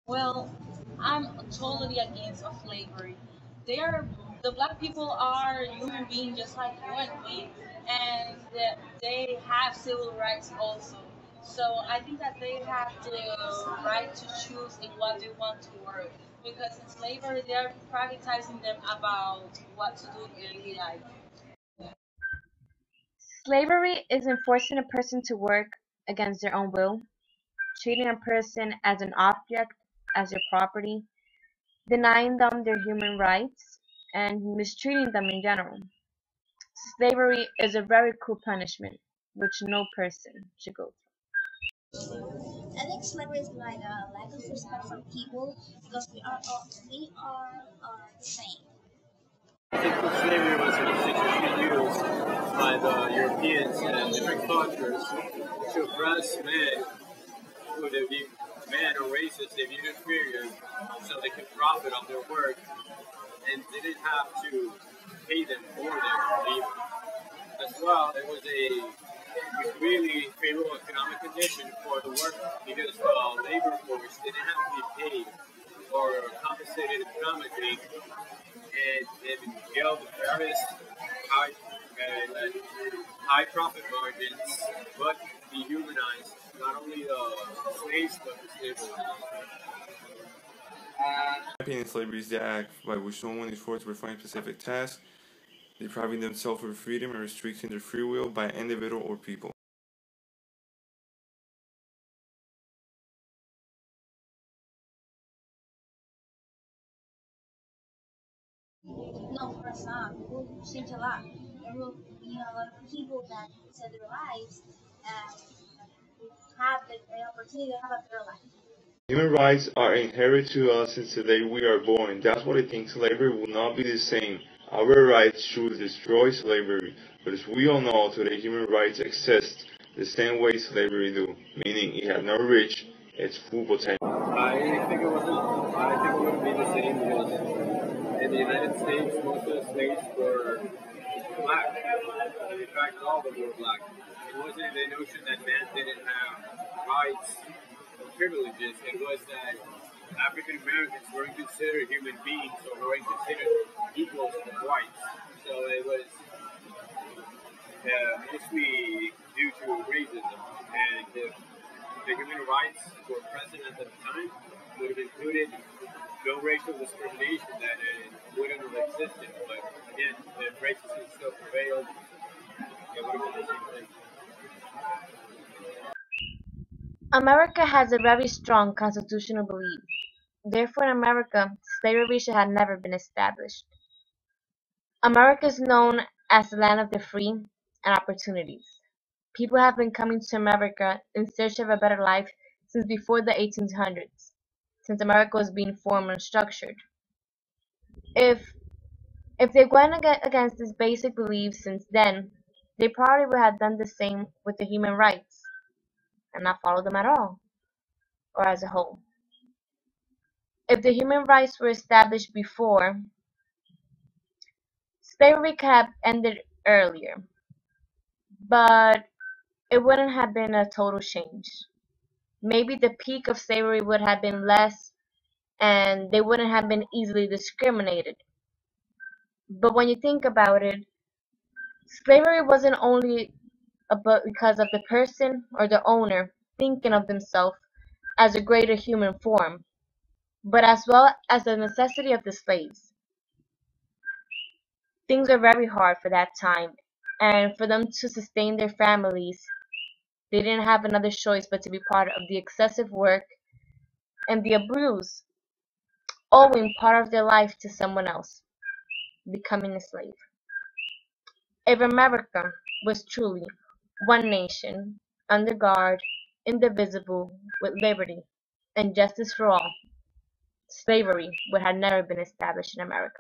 Well, I'm totally against of slavery. The black people are human beings just like you and me, and they have civil rights also. So I think that they have the right to choose in what they want to work. Because in slavery, they are privatizing them about what to do in their daily life. Slavery is enforcing a person to work against their own will, treating a person as an object, as your property, denying them their human rights, and mistreating them in general. Slavery is a very cruel punishment which no person should go I think slavery is like a lack of respect for people because we are the same. I think that slavery was an institution used by the Europeans and different cultures to oppress men who they view, men or races they viewed inferior so they could profit off their work and didn't have to pay them for their labor. As well, it was a really favorable economic condition for the worker because the labor force didn't have to be paid or compensated economically, and it yielded various high, high profit margins, but dehumanized not only the slaves but the slave owners. Opinion slavery is the act by which someone is forced to perform a specific task, depriving themselves of freedom and restricting their free will by an individual or people. No, of course not. It will change a lot. There will be a lot of people that set their lives and have the opportunity to have a better life. Human rights are inherent to us since the day we are born. That's why I think slavery will not be the same. Our rights should destroy slavery, but as we all know today, human rights exist the same way slavery do, meaning it has not reached its full potential. I think it wasn't. I think it wouldn't be the same because in the United States, most of the slaves were black. In fact, all of them were black. It wasn't the notion that men didn't have rights or privileges. It was that African Americans weren't considered human beings or weren't considered equals of rights. So it was mostly due to racism. And if the human rights were present at the time, would have included no racial discrimination, that it wouldn't have existed. But again, if racism still prevailed, it would have been the same thing. America has a very strong constitutional belief. Therefore, in America, slavery should have never been established. America is known as the land of the free and opportunities. People have been coming to America in search of a better life since before the 1800s, since America was being formed and structured. If if they went against these basic beliefs since then, they probably would have done the same with the human rights and not followed them at all, or as a whole. If the human rights were established before, slavery could have ended earlier, but it wouldn't have been a total change. Maybe the peak of slavery would have been less and they wouldn't have been easily discriminated. But when you think about it, slavery wasn't only about because of the person or the owner thinking of themselves as a greater human form, but as well as the necessity of the slaves. Things were very hard for that time, and for them to sustain their families, they didn't have another choice but to be part of the excessive work and the abuse, owing part of their life to someone else, becoming a slave. If America was truly one nation, under God, indivisible, with liberty and justice for all, slavery would have never been established in America.